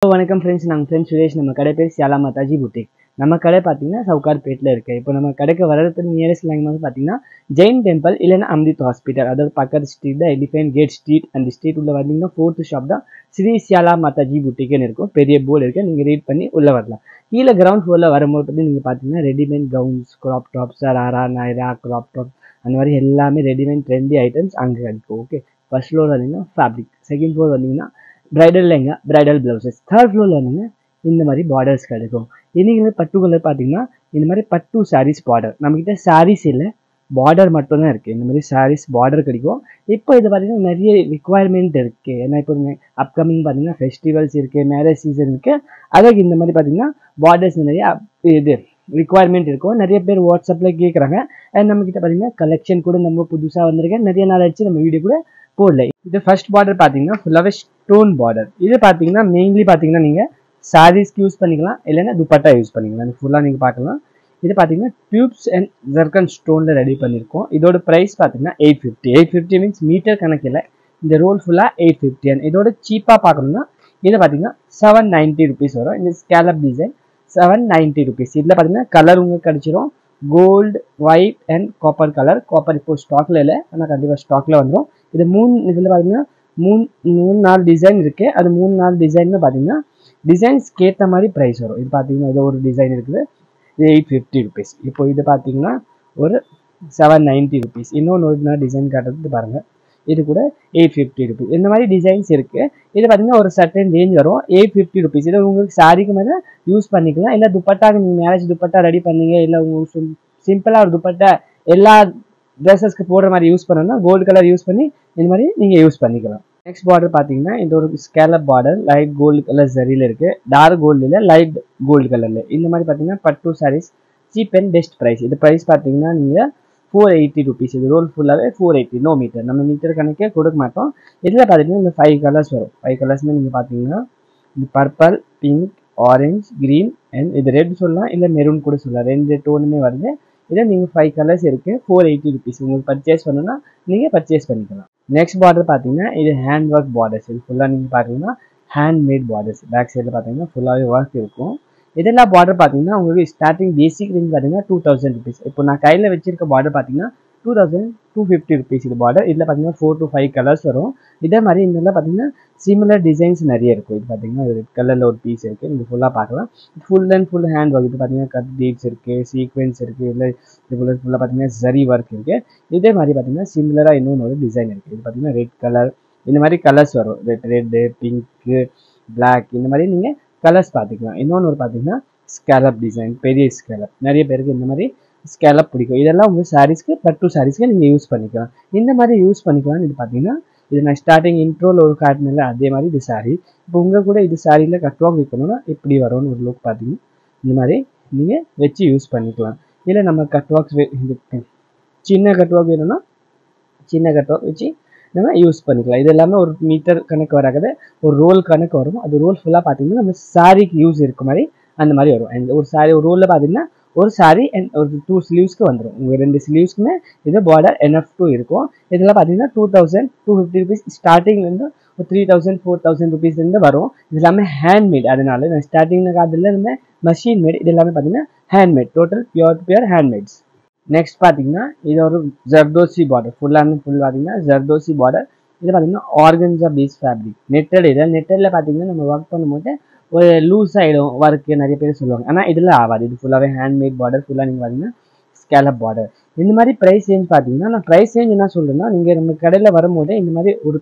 வணக்கம் ஃப்ரெண்ட்ஸ், நாங்கள் ஃப்ரெண்ட்ஸ் சுரேஷ். நம்ம கடை பேர் சியாலா மாதாஜி புட்டிக். நம்ம கடை பார்த்தீங்கன்னா சவுகார்பேட்டில் இருக்குது. இப்போ நம்ம கடைக்கு வர்றதுக்கு நியரஸ்ட் லைன் பார்த்தீங்கன்னா ஜெயின் டெம்பிள் இல்லைன்னா அம்ரித் ஹாஸ்பிட்டல், அதாவது பக்கத்து ஸ்ட்ரீட் தான் எலிஃபென்ட் கேட் ஸ்ட்ரீட். அந்த ஸ்ட்ரீட் உள்ள வந்தீங்கன்னா 4th ஷாப் தான் ஸ்ரீ சியாலா மாதாஜி புட்டிக்னு இருக்கும். பெரிய போர்டு இருக்குது, நீங்கள் ரீட் பண்ணி உள்ளே வரலாம். கீழே கிரவுண்ட் ஃப்ளோரில் வரும்போது பற்றி நீங்கள் பார்த்தீங்கன்னா readymade gowns, crop tops, sharara, Naira, crop top, அந்த மாதிரி எல்லாமே ரெடிமேட் ட்ரெண்டி ஐட்டம்ஸ் அங்கே கிடைக்கும். ஓகே, ஃபர்ஸ்ட் ஃப்ளோர் வந்தீங்கன்னா ஃபேப்ரிக், செகண்ட் ஃப்ளோர் வந்தீங்கன்னா bridal lehenga, bridal blouses, third ஃப்ளோர்ல வந்தீங்கன்னா இந்த மாதிரி பார்டர்ஸ் கிடைக்கும். இன்னைக்கு பட்டு கலர் பார்த்தீங்கன்னா இந்த மாதிரி பட்டு சாரீஸ் பார்டர். நம்மகிட்ட சாரீஸ் இல்லை, பார்டர் மட்டும் தான் இருக்குது. இந்த மாதிரி சாரீஸ் பார்டர் கிடைக்கும். இப்போ இது பார்த்தீங்கன்னா நிறைய ரிக்குவயர்மெண்ட் இருக்குது. ஏன்னா இப்போ அப்கமிங் பார்த்தீங்கன்னா ஃபெஸ்டிவல்ஸ் இருக்குது, மேரேஜ் சீசன் இருக்குது. அதுக்கு இந்த மாதிரி பார்த்தீங்கன்னா பார்டர்ஸ் நிறைய இது ரிக்குவயர்மெண்ட் இருக்கும். நிறைய பேர் வாட்ஸ்அப்பில் கேட்குறாங்க. நம்மக்கிட்ட பார்த்தீங்கன்னா கலெக்ஷன் கூட நம்ம புதுசாக வந்திருக்கேன். நிறைய நாள் ஆச்சு நம்ம வீடியோ கூட போடல. இது ஃபர்ஸ்ட் பார்டர் பார்த்தீங்கன்னா ஃபுல்லாகவே ஸ்டோன் பார்டர். இது பார்த்தீங்கன்னா மெயின்லி பார்த்தீங்கன்னா நீங்கள் சாரீஸ்க்கு யூஸ் பண்ணிக்கலாம், இல்லைன்னா துப்பட்டா யூஸ் பண்ணிக்கலாம். இது ஃபுல்லாக நீங்கள் பார்க்கலாம். இது பார்த்தீங்கன்னா டியூப்ஸ் அண்ட் ஜர்கன் ஸ்டோனில் ரெடி பண்ணியிருக்கோம். இதோட ப்ரைஸ் பார்த்தீங்கன்னா 850. 850 மீன்ஸ் மீட்டர் கணக்கில் இந்த ரோல் ஃபுல்லாக 850. அண்ட் இதோட சீப்பாக பார்க்கணும்னா இதை பார்த்தீங்கன்னா 790 rupees வரும். இந்த ஸ்கேலப் டிசைன் 790 rupees. இதில் பார்த்தீங்கன்னா கலர் உங்களுக்கு கிடச்சிரும். Gold, white and copper colour. Copper இப்போ ஸ்டாக்ல இல்லை, ஆனால் கண்டிப்பாக ஸ்டாக்ல வந்துடும். இது இதில் பார்த்தீங்கன்னா மூணு நாலு டிசைன் இருக்கு. அது 3-4 டிசைன் பார்த்தீங்கன்னா டிசைன்ஸ்க்கு ஏற்ற மாதிரி ப்ரைஸ் வரும். இது பார்த்தீங்கன்னா இது ஒரு டிசைன் இருக்குது, இது 850 rupees. இப்போ இது பார்த்தீங்கன்னா ஒரு 790 rupees. இன்னொன்று ஒரு டிசைன் காட்டுறது பாருங்க, இது கூட 850 rupees. இந்த மாதிரி டிசைன்ஸ் இருக்கு. இது பார்த்தீங்கன்னா ஒரு சர்டன் ரேஞ்ச் வரும். 850 rupees. இதை உங்களுக்கு சாரிக்கு மேலே யூஸ் பண்ணிக்கலாம். இல்லை துப்பட்டாக்கு நீங்கள் மேரேஜ் துப்பட்டா ரெடி பண்ணீங்க, இல்லை உங்களுக்கு சிம்பிளாக ஒரு துப்பட்டா எல்லா ட்ரெஸ்ஸஸ்க்கு போடுற மாதிரி யூஸ் பண்ணணும்னா கோல்டு கலர் யூஸ் பண்ணி இந்த மாதிரி நீங்கள் யூஸ் பண்ணிக்கலாம். நெக்ஸ்ட் பார்டர் பார்த்தீங்கன்னா இது ஒரு scallop border, light gold colour ஜரியில் இருக்குது. டார்க் கோல்டு இல்லை, லைட் கோல்டு கலரில். இந்த மாதிரி பார்த்தீங்கன்னா பட்டு sarees cheap and best price. இது ப்ரைஸ் பார்த்தீங்கன்னா நீங்கள் 480 rupees. இது ரோல் ஃபுல்லாகவே 480. நோ மீட்டர், நம்ம மீட்டர் கணக்கே கொடுக்க மாட்டோம். இதில் பார்த்தீங்கன்னா இந்த 5 கலர்ஸ் வரும். 5 கலர்ஸ்மே நீங்கள் பார்த்தீங்கன்னா இந்த purple, pink, orange, green and இது ரெட் சொல்லலாம், இல்லை மெரூன் கூட சொல்லலாம். 2 டோனுமே வருது. இதில் நீங்கள் 5 கலர்ஸ் இருக்குது. 480 rupees. உங்களுக்கு பர்ச்சேஸ் பண்ணணும்னா நீங்கள் பர்ச்சேஸ் பண்ணிக்கலாம். நெக்ஸ்ட் பார்டர் பார்த்தீங்கன்னா இது ஹேண்ட் ஒர்க் பார்டர்ஸ். இது ஃபுல்லாக நீங்கள் பார்த்தீங்கன்னா ஹேண்ட்மேட் பார்டர்ஸ். பேக் சைடில் பார்த்தீங்கன்னா ஃபுல்லாகவே ஒர்க் இருக்கும். இதெல்லாம் பார்டர் பார்த்தீங்கன்னா உங்களுக்கு ஸ்டார்டிங் பேசிக் ரேஞ்ச் பார்த்தீங்கன்னா 2000 rupees. இப்போ நான் கையில் வச்சிருக்க பார்டர் பார்த்தீங்கன்னா 2250 rupees. இது பார்டர். இதில் பார்த்தீங்கன்னா 4 to 5 கலர்ஸ் வரும். இதே மாதிரி இதெல்லாம் பார்த்தீங்கன்னா சிமிலர் டிசைன்ஸ் நிறைய இருக்கும். இது பார்த்தீங்கன்னா ரெட் கலரில் ஒரு பீஸ் இருக்குது. இது ஃபுல்லாக பார்க்கலாம். Full and full hand work. இது பார்த்தீங்கன்னா கட் பீட்ஸ் இருக்குது, சீக்வென்ஸ் இருக்குது, இல்லை இது ஃபுல்லாக பார்த்தீங்கன்னா ஜரி ஒர்க் இருக்குது. இதே மாதிரி பார்த்தீங்கன்னா சிமிலராக இன்னொன்று ஒரு டிசைன் இருக்குது. இது பார்த்தீங்கன்னா ரெட் கலர், இந்த மாதிரி கலர்ஸ் வரும். ரெட்டு, பிங்க்கு, பிளாக், இந்த மாதிரி நீங்கள் கலர்ஸ் பார்த்துக்கலாம். இன்னொன்று ஒரு பார்த்தீங்கன்னா ஸ்கேலப் டிசைன், பெரிய ஸ்கேலப். நிறைய பேருக்கு இந்த மாதிரி ஸ்கேலப் பிடிக்கும். இதெல்லாம் உங்கள் சாரீஸ்க்கு, பட்டு சாரீஸ்க்கு நீங்கள் யூஸ் பண்ணிக்கலாம். இந்த மாதிரி யூஸ் பண்ணிக்கலாம். இது பார்த்தீங்கன்னா இது நான் ஸ்டார்டிங் இன்ட்ரோவில் ஒரு காட்டினில் அதே மாதிரி இது சாரீ. இப்போ உங்கள் கூட இது சாரியில் கட்வாக் வைக்கணும்னா இப்படி வரும்னு ஒரு லுக் பார்த்தீங்கன்னா இந்த மாதிரி நீங்கள் வச்சு யூஸ் பண்ணிக்கலாம். இல்லை நம்ம கட்வாக்ஸ் சின்ன கட்வாக் வேணும்னா சின்ன கட்வாக் வச்சு நம்ம யூஸ் பண்ணிக்கலாம். இது எல்லாமே ஒரு மீட்டர் கணக்கு வராது, ஒரு ரோல் கணக்கு வரும். அது ரோல் ஃபுல்லாக பார்த்தீங்கன்னா நம்ம சாரிக்கு யூஸ் இருக்க மாதிரி அந்த மாதிரி வரும். அண்ட் ஒரு சாரி ஒரு ரோலில் பார்த்தீங்கன்னா ஒரு சாரி அண்ட் ஒரு 2 ஸ்லீவ்ஸ்க்கு வந்துடும். உங்கள் 2 ஸ்லீவ்ஸ்க்குமே இது பார்டர் NF2 இருக்கும். இதெல்லாம் பார்த்தீங்கன்னா 2250 rupees. ஸ்டார்டிங்லேருந்து ஒரு 3000 4000 rupeesலேருந்து வரும். இது எல்லாமே ஹேண்ட்மேட். அதனால நான் ஸ்டார்டிங்கில் காட்டில் நம்ம மெஷின் மேட். இது எல்லாமே பார்த்தீங்கன்னா handmade, total pure handmades. Next பார்த்தீங்கன்னா இது ஒரு ஜர்தோசி பார்டர். ஃபுல்லாக ஃபுல் பார்த்தீங்கன்னா ஜர்தோசி பார்டர். இது பார்த்தீங்கன்னா ஆர்கன்ஸா பேஸ் ஃபேப்ரிக், நெட்டட். இதில் நெட்டடில் பார்த்தீங்கன்னா நம்ம ஒர்க் பண்ணும்போது ஒரு லூஸ் ஆகிடும் ஒர்க்கு, நிறைய பேர் சொல்லுவாங்க. ஆனால் இதில் ஆகாது. இது ஃபுல்லாகவே ஹேண்ட்மேட் பார்டர். ஃபுல்லாக நீங்கள் பார்த்தீங்கன்னா ஸ்கேலப் பார்டர். இந்த மாதிரி ப்ரைஸ் ரேஞ்ச் பார்த்தீங்கன்னா நான் ப்ரைஸ் ரேஞ்ச் என்ன சொல்கிறேன்னா, நீங்கள் நம்ம கடையில் வரும்போதே இந்த மாதிரி ஒரு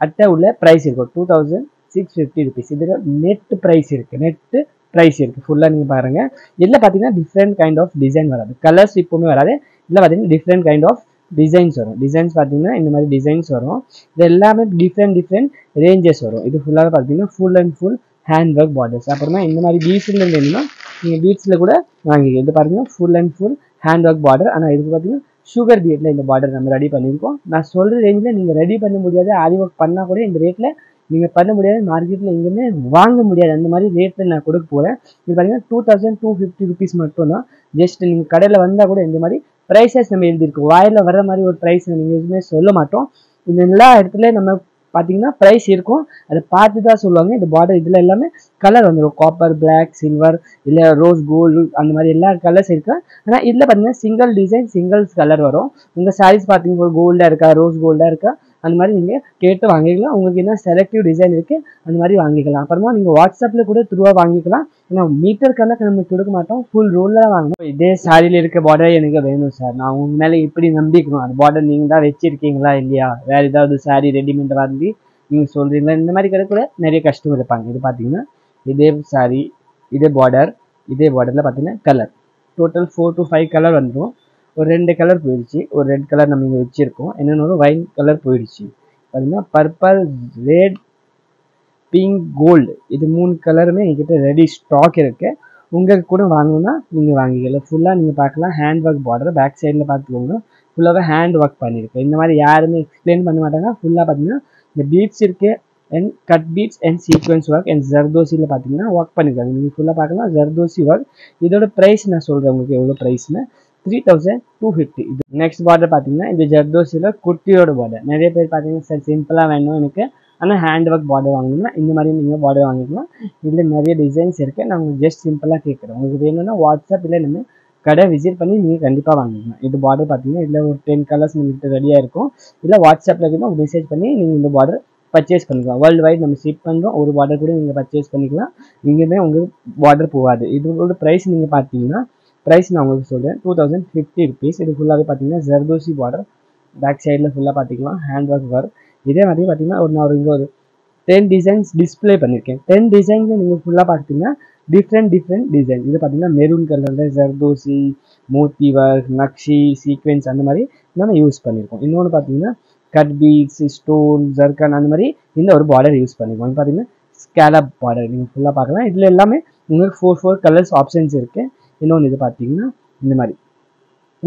அட்டை உள்ள ப்ரைஸ் இருக்கும் 2650 rupees. இதில் நெட் ப்ரைஸ் இருக்குது, நெட்டு ப்ரைஸ் இருக்குது. ஃபுல்லாக நீங்கள் பாருங்கள். இதில் பார்த்தீங்கன்னா டிஃப்ரெண்ட் கைண்ட் ஆஃப் டிசைன் வராது, கலர்ஸ் இப்போவுமே வராது. இதில் பார்த்தீங்கன்னா டிஃப்ரெண்ட் கைண்ட் ஆஃப் டிசைன்ஸ் வரும். டிசைன்ஸ் பார்த்தீங்கன்னா இந்த மாதிரி டிசைன்ஸ் வரும். இது எல்லாமே டிஃப்ரெண்ட் ரேஞ்சஸ் வரும். இது ஃபுல்லாக பார்த்தீங்கன்னா full and full hand work borders. அப்புறமா இந்த மாதிரி பீட்ஸில் வேணும்னா நீங்கள் பீட்ஸில் கூட வாங்கிக்க. இது பார்த்தீங்கன்னா full and full hand work border. ஆனால் இதுக்கு பார்த்தீங்கன்னா சுகர் பீட்டில் இந்த பார்டர் நம்ம ரெடி பண்ணியிருக்கோம். நான் சொல்கிற ரேஞ்சில் நீங்கள் ரெடி பண்ண முடியாது. ஆரி ஒர்க் பண்ணால் கூட இந்த ரேட்டில் நீங்கள் பண்ண முடியாது. மார்க்கெட்டில் எங்கேயுமே வாங்க முடியாது. அந்த மாதிரி ரேட்டில் நான் கொடுக்க போகிறேன். இது பார்த்தீங்கன்னா 2250 rupees மட்டும்தான். ஜஸ்ட் நீங்கள் கடையில் வந்தால் கூட இந்த மாதிரி ப்ரைஸஸ் நம்ம எழுதியிருக்கோம். வாயில் வர மாதிரி ஒரு ப்ரைஸ் நீங்கள் எதுவுமே சொல்ல மாட்டோம். இந்த எல்லா இடத்துலையும் நம்ம பார்த்தீங்கன்னா ப்ரைஸ் இருக்கும். அதை பார்த்து தான் சொல்லுவாங்க. இந்த பார்டர் இதில் எல்லாமே கலர் வந்துடும். காப்பர், பிளாக், சில்வர், இல்லை ரோஸ் கோல்டு, அந்த மாதிரி எல்லா கலர்ஸ் இருக்கு. ஆனால் இதில் பார்த்தீங்கன்னா சிங்கிள் டிசைன் சிங்கிள் கலர் வரும். உங்கள் சாரீஸ் பார்த்தீங்கன்னா கோல்டாக இருக்கா, ரோஸ் கோல்டாக இருக்கா, அந்த மாதிரி நீங்கள் கேட்டு வாங்கிக்கலாம். உங்களுக்கு என்ன செலக்டிவ் டிசைன் இருக்குது அந்த மாதிரி வாங்கிக்கலாம். அப்புறமா நீங்கள் வாட்ஸ்அப்பில் கூட த்ரூவாக வாங்கிக்கலாம். ஏன்னா மீட்டர் கணக்கு நம்ம கொடுக்க மாட்டோம், ஃபுல் ரோலில் வாங்கணும். இதே சாரியில் இருக்க பார்டர் எனக்கு வேணும் சார், நான் உங்க மேலே இப்படி நம்பிக்கணும், அந்த பார்டர் நீங்கள் தான் வச்சிருக்கீங்களா இல்லையா, வேறு ஏதாவது சாரி ரெடிமேட் வாங்கி நீங்கள் சொல்கிறீங்களா, இந்த மாதிரி கூட நிறைய கஸ்டமர் இருப்பாங்க. இது பார்த்தீங்கன்னா இதே சாரி, இதே பார்டரில் பார்த்தீங்கன்னா கலர் டோட்டல் 4 to 5 கலர் வந்துடும். ஒரு 2 கலர் போயிடுச்சு. ஒரு ரெட் கலர் நம்ம இங்கே வச்சுருக்கோம். என்னென்ன ஒரு வைன் கலர் போயிடுச்சு. பார்த்தீங்கன்னா பர்பிள், ரெட், பிங்க், கோல்டு, இது 3 கலருமே என்கிட்ட ரெடி ஸ்டாக் இருக்குது. உங்களுக்கு கூட வாங்கணும்னா நீங்கள் வாங்கிக்கலாம். ஃபுல்லாக நீங்கள் பார்க்கலாம். ஹேண்ட் ஒர்க் பார்டர் பேக் சைடில் பார்த்துக்கோங்க. ஃபுல்லாகவே ஹேண்ட் ஒர்க் பண்ணியிருக்கேன். இந்த மாதிரி யாருமே எக்ஸ்பிளைன் பண்ண மாட்டாங்க. ஃபுல்லாக பார்த்தீங்கன்னா இந்த பீட்ஸ் இருக்குது and cut beads and sequins work and ஜர்தோசியில் பார்த்தீங்கன்னா ஒர்க் பண்ணியிருக்காங்க. நீங்கள் ஃபுல்லாக பார்க்கலாம் ஜர்தோசி ஒர்க். இதோட ப்ரைஸ் நான் சொல்கிறேன் உங்களுக்கு எவ்வளோ ப்ரைஸ்னு. 3250. இது நெக்ஸ்ட் பார்டர் பார்த்தீங்கன்னா இந்த ஜர்தோசியில் குர்த்தியோட பார்டர். நிறைய பேர் பார்த்தீங்கன்னா சார் சிம்பிளாக வேணும் எனக்கு, ஆனால் ஹேண்ட் ஒர்க் பார்டர் வாங்கணும்னா இந்த மாதிரி நீங்கள் பார்டர் வாங்கிக்கலாம். இதில் நிறைய டிசைன்ஸ் இருக்குது. நான் உங்களுக்கு ஜஸ்ட் சிம்பிளாக கேட்குறேன். உங்களுக்கு வேணும்னா வாட்ஸ்அப் இல்லை நம்ம கடை விசிட் பண்ணி நீங்கள் கண்டிப்பாக வாங்கிக்கலாம். இது பார்டர் பார்த்தீங்கன்னா இதில் ஒரு 10 கலர்ஸ் நம்மகிட்ட ரெடியாக இருக்கும். இல்லை வாட்ஸ்அப்பில் இருந்தால் மெசேஜ் பண்ணி நீங்கள் இந்த பார்டர் பர்ச்சேஸ் பண்ணிக்கலாம். வேர்ல்டு வைட் நம்ம ஷிப் பண்ணுறோம். ஒரு பார்டர் கூட நீங்கள் பர்ச்சேஸ் பண்ணிக்கலாம். எங்கேயுமே உங்களுக்கு பார்டர் போகாது. இதோட ப்ரைஸ் நீங்கள் பார்த்தீங்கன்னா ப்ரைஸ் நான் உங்களுக்கு சொல்கிறேன், 2050 rupees. இது ஃபுல்லாகவே பார்த்தீங்கன்னா ஜர்தோசி பார்டர். பேக் சைடில் ஃபுல்லாக பார்த்திக்கலாம் ஹேண்ட் ஒர்க். இதே மாதிரி பார்த்தீங்கன்னா நான் இங்கே ஒரு 10 டிசைன்ஸ் டிஸ்பிளே பண்ணியிருக்கேன். 10 டிசைன்ஸை நீங்கள் ஃபுல்லாக பார்த்தீங்கன்னா டிஃப்ரெண்ட் டிசைன். இது பார்த்தீங்கன்னா மெரூன் கலரில் ஜர்தோசி, மோத்தி ஒர்க், நக்ஷி, சீக்வென்ஸ் அந்த மாதிரி நம்ம யூஸ் பண்ணியிருக்கோம். இன்னொன்று பார்த்தீங்கன்னா கட் பீட்ஸ், ஸ்டோன், ஜர்கன் அந்த மாதிரி இந்த ஒரு பார்டர் யூஸ் பண்ணியிருக்கோம். பார்த்தீங்கன்னா ஸ்கேலப் பார்டர் நீங்கள் ஃபுல்லாக பார்க்கலாம். இதில் எல்லாமே உங்களுக்கு 4 கலர்ஸ் ஆப்ஷன்ஸ் இருக்குது. இன்னொன்று இது பார்த்தீங்கன்னா இந்த மாதிரி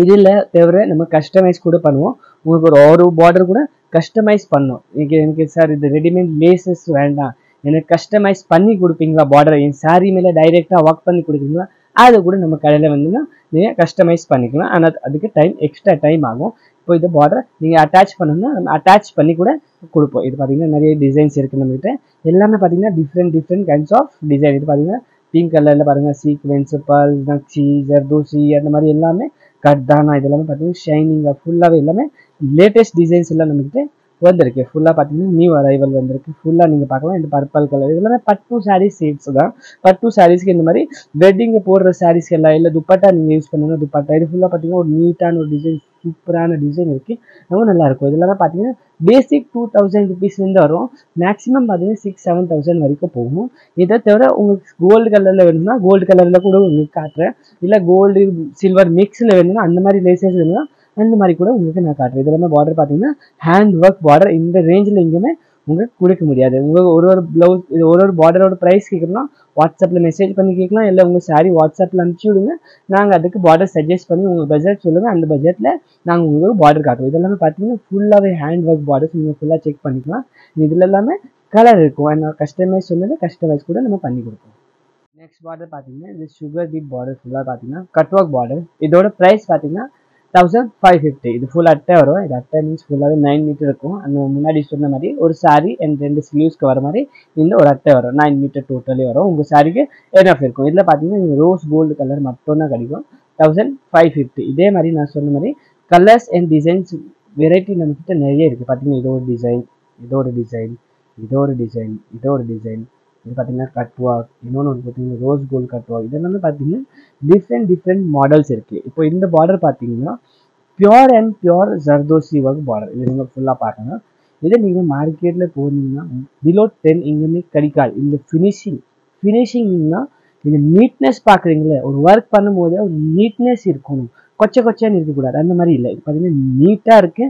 இதில் தவிர நம்ம கஸ்டமைஸ் கூட பண்ணுவோம். உங்களுக்கு ஒரு பார்டர் கூட கஸ்டமைஸ் பண்ணோம். எனக்கு சார் இது ரெடிமேட் லேசஸ் வேண்டாம், எனக்கு கஸ்டமைஸ் பண்ணி கொடுப்பீங்களா பார்டர், என் சாரீ மேலே டைரெக்டாக ஒர்க் பண்ணி கொடுக்குறீங்களா, அதை கூட நம்ம கடையில் வந்துன்னா நீங்கள் கஸ்டமைஸ் பண்ணிக்கலாம். ஆனால் அதுக்கு எக்ஸ்ட்ரா டைம் ஆகும். இப்போ இது பார்டர் நீங்கள் அட்டாச் பண்ணணும்னா நம்ம அட்டாச் பண்ணி கூட கொடுப்போம். இது பார்த்தீங்கன்னா நிறைய டிசைன்ஸ் இருக்குது நம்மகிட்ட. எல்லாமே பார்த்தீங்கன்னா டிஃப்ரெண்ட் கைண்ட்ஸ் ஆஃப் டிசைன். இது பார்த்தீங்கன்னா பிங்க் கலரில் பாருங்கள் சீக்வென்ஸ், பர்ல், நக்ஷி, ஜர்தோசி அந்த மாதிரி எல்லாமே கர்தானா, இது எல்லாமே பார்த்தீங்கன்னா ஷைனிங்காக ஃபுல்லாகவே எல்லாமே லேட்டஸ்ட் டிசைன்ஸ் எல்லாம் நம்மகிட்ட வந்திருக்கு. ஃபுல்லாக பார்த்தீங்கன்னா நியூ அரைவல் வந்திருக்கு. ஃபுல்லாக நீங்கள் பார்க்கலாம். இந்த பர்பிள் கலர் இது எல்லாமே பட்டு சாரீஸ் சேட்ஸ் தான். பட்டு சாரீஸ்க்கு இந்த மாதிரி வெட்டிங்கு போடுற சாரீஸ் எல்லாம் இல்லை துப்பட்டா நீங்கள் யூஸ் பண்ணணும். துப்பட்டா இது ஃபுல்லாக பார்த்தீங்கன்னா ஒரு நீட்டான ஒரு டிசைன், சூப்பரான டிசைன் இருக்குது. ரொம்ப நல்லாயிருக்கும். இது எல்லாமே பார்த்தீங்கன்னா பேசிக் 2000 rupeesலேருந்து வரும். மேக்ஸிமம் பார்த்தீங்கன்னா 6-7,000 வரைக்கும் போகும். இதை தவிர உங்களுக்கு கோல்டு கலரில் வேணும்னா கோல்டு கலரில் கூட உங்களுக்கு காட்டுறேன். இல்லை கோல்டு சில்வர் மிக்ஸில் வேணும்னா அந்த மாதிரி லேசஸ் வேணும்னா அந்த மாதிரி கூட உங்களுக்கு நான் காட்டுறேன். இது எல்லாமே பார்டர் பார்த்தீங்கன்னா ஹேண்ட் ஒர்க் பார்டர். இந்த ரேஞ்சில் எங்கேயுமே உங்களுக்கு கொடுக்க முடியாது. உங்களுக்கு ஒரு ப்ளவுஸ் இது ஒரு பார்டரோட ப்ரைஸ் கேட்கணும்னா வாட்ஸ்அப்பில் மெசேஜ் பண்ணி கேட்கலாம். இல்லை உங்கள் சாரி வாட்ஸ்அப்பில் அனுப்பிச்சி விடுங்க. நாங்கள் அதுக்கு பார்டர் சஜஸ்ட் பண்ணி உங்கள் பட்ஜெட் சொல்லுங்கள். அந்த பட்ஜெட்டில் நாங்கள் உங்களுக்கு பார்டர் காட்டுவோம். இதெல்லாமே பார்த்தீங்கன்னா ஃபுல்லாகவே ஹேண்ட் ஒர்க் பார்டர்ஸ். நீங்கள் ஃபுல்லாக செக் பண்ணிக்கலாம். இதில் எல்லாமே கலர் இருக்கும். நான் கஸ்டமைஸ் சொன்னது கஸ்டமைஸ் கூட நம்ம பண்ணி கொடுப்போம். நெக்ஸ்ட் பார்டர் பார்த்தீங்கன்னா இது சுகர் பீட் பார்டர். ஃபுல்லாக பார்த்தீங்கன்னா கட் ஒர்க் பார்டர். இதோட ப்ரைஸ் பார்த்தீங்கன்னா 1550. இது ஃபுல் அட்டை வரும். இது அட்டை மீன்ஸ் ஃபுல்லாகவே 9 மீட்டர் இருக்கும். அந்த முன்னாடி சொன்ன மாதிரி ஒரு சாரி அண்ட் 2 ஸ்லீவ்ஸ்க்கு வர மாதிரி இந்த ஒரு அட்டை வரும். 9 மீட்டர் டோட்டலி வரும். உங்கள் சாரிக்கு என்எஃப் இருக்கும். இதில் பார்த்தீங்கன்னா இந்த ரோஸ் கோல்டு கலர் மட்டும்தான் கிடைக்கும். 1550. இதே மாதிரி நான் சொன்ன மாதிரி கலர்ஸ் அண்ட் டிசைன்ஸ் வெரைட்டி நம்மக்கிட்ட நிறைய இருக்குது. பார்த்தீங்கன்னா இதோ ஒரு டிசைன், இது பார்த்தீங்கன்னா கட் ஒர்க், இன்னொன்று பார்த்தீங்கன்னா ரோஸ் கோல்டு கட் ஒர்க். இதெல்லாமே பார்த்தீங்கன்னா டிஃப்ரெண்ட் மாடல்ஸ் இருக்குது. இப்போ இந்த பார்டர் பார்த்தீங்கன்னா பியோர் ஜர்தோசி ஒர்க் பார்டர். இது நீங்கள் ஃபுல்லாக பார்க்கணும். இதை நீங்கள் மார்க்கெட்டில் போனீங்கன்னா பிலோ 10 எங்கேயுமே கிடைக்காது. இந்த ஃபினிஷிங்னா இந்த நீட்னஸ் பார்க்குறீங்களே, ஒரு ஒர்க் பண்ணும்போது ஒரு நீட்னஸ் இருக்கணும், கொச்சன்னு இருக்கக்கூடாது. அந்த மாதிரி இல்லை. இது பார்த்தீங்கன்னா நீட்டாக இருக்குது.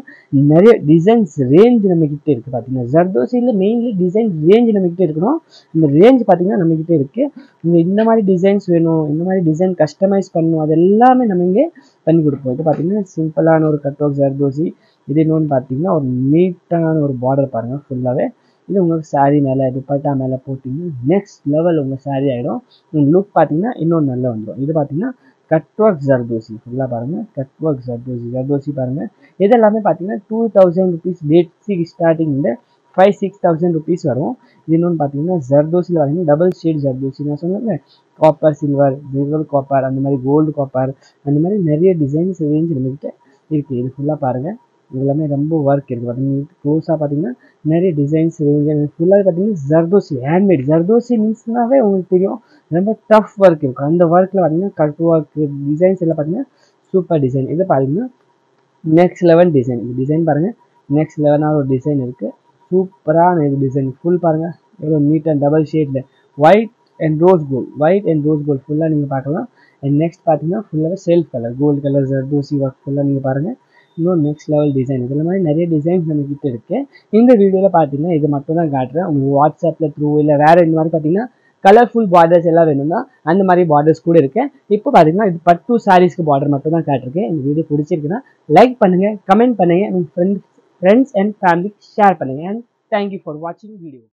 நிறைய டிசைன்ஸ் ரேஞ்ச் நம்மக்கிட்ட இருக்குது. பார்த்தீங்கன்னா ஜர்தோசியில் மெயின்லி டிசைன் ரேஞ்ச் நம்மக்கிட்ட இருக்கணும். இந்த ரேஞ்ச் பார்த்தீங்கன்னா நம்மக்கிட்ட இருக்குது. நீங்கள் இந்த மாதிரி டிசைன்ஸ் வேணும், இந்த மாதிரி டிசைன் கஸ்டமைஸ் பண்ணணும், அது எல்லாமே நம்ம இங்கே பண்ணி கொடுப்போம். இது பார்த்தீங்கன்னா சிம்பிளான ஒரு கட் ஒர்க் ஜர்தோசி. இது இன்னொன்று பார்த்தீங்கன்னா ஒரு நீட்டான ஒரு பார்டர் பாருங்கள். ஃபுல்லாகவே இது உங்களுக்கு சாரீ மேலே துப்பட்டா மேலே போட்டிங்கன்னா நெக்ஸ்ட் லெவல் உங்கள் சாரீ ஆகிடும். உங்கள் லுக் பார்த்தீங்கன்னா இன்னொன்று நல்லா வந்துடும். இது பார்த்தீங்கன்னா கட் ஒர்க் ஜர்தோசி. ஃபுல்லாக பாருங்கள் கட் ஒர்க் ஜர்தோசி பாருங்கள். இது எல்லாமே பார்த்தீங்கன்னா 2000 rupees பேசிக் ஸ்டார்டிங் இந்த 5,000-6,000 rupees வரும். இது இன்னொன்று பார்த்தீங்கன்னா ஜர்தோசியில் பார்த்தீங்கன்னா டபுள் ஷேட் ஜர்தோசி நான் சொன்னேன் காப்பர் சில்வர் சில்வர் காப்பர் அந்த மாதிரி கோல்டு காப்பர் அந்த மாதிரி நிறைய டிசைன்ஸ் ரேஞ்ச் நம்மகிட்ட இருக்குது. இது ஃபுல்லாக பாருங்கள் எல்லாமே ரொம்ப ஒர்க் இருக்குது பார்த்தீங்கன்னா க்ளோஸாக பார்த்தீங்கன்னா நிறைய டிசைன்ஸ் ரேஞ்ச் ஃபுல்லாக பார்த்தீங்கன்னா ஜர்தோசி ஹேண்ட்மேட். ஜர்தோசி மீன்ஸ்னாவே உங்களுக்கு தெரியும் ரொம்ப டஃப் ஒர்க் இருக்கும். அந்த ஒர்க்கில் பார்த்தீங்கன்னா கட் ஒர்க் டிசைன்ஸ் எல்லாம் பார்த்தீங்கன்னா சூப்பர் டிசைன். இதை பார்த்தீங்கன்னா நெக்ஸ்ட் லெவல் டிசைன். இந்த டிசைன் பாருங்கள் நெக்ஸ்ட் லெவலான ஒரு டிசைன் இருக்குது. சூப்பரான இது டிசைன் ஃபுல் பாருங்கள் எவ்வளோ நீட் அண்ட் டபுள் ஷேடில் ஒயிட் அண்ட் ரோஸ் கோல்டு ஃபுல்லாக நீங்கள் பார்க்கலாம். அண்ட் நெக்ஸ்ட் பார்த்தீங்கன்னா ஃபுல்லாகவே self colour gold colour zardozi work ஃபுல்லாக நீங்கள் பாருங்கள். இன்னும் நெக்ஸ்ட் லெவல் டிசைன் இதில் மாதிரி நிறைய டிசைன்ஸ் நம்மக்கிட்ட இருக்குது. இந்த வீடியோவில் பார்த்தீங்கன்னா இது மட்டும் தான் காட்டுறேன். உங்களுக்கு வாட்ஸ்அப்பில் த்ரூ இல்லை வேறு இந்த மாதிரி பார்த்தீங்கன்னா கலர்ஃபுல் பார்டர்ஸ் எல்லாம் வேணும்னா அந்த மாதிரி பார்டர்ஸ் கூட இருக்குது. இப்போ பார்த்தீங்கன்னா இது பட்டு சாரீஸ்க்கு பார்டர் மட்டும் தான் காட்டிருக்கேன். இந்த வீடியோ பிடிச்சிருக்குன்னா லைக் பண்ணுங்கள், கமெண்ட் பண்ணுங்கள், உங்கள் ஃப்ரெண்ட்ஸ் அண்ட் ஃபேமிலிக்கு ஷேர் பண்ணுங்கள். அண்ட் தேங்க்யூ ஃபார் வாட்சிங் வீடியோ.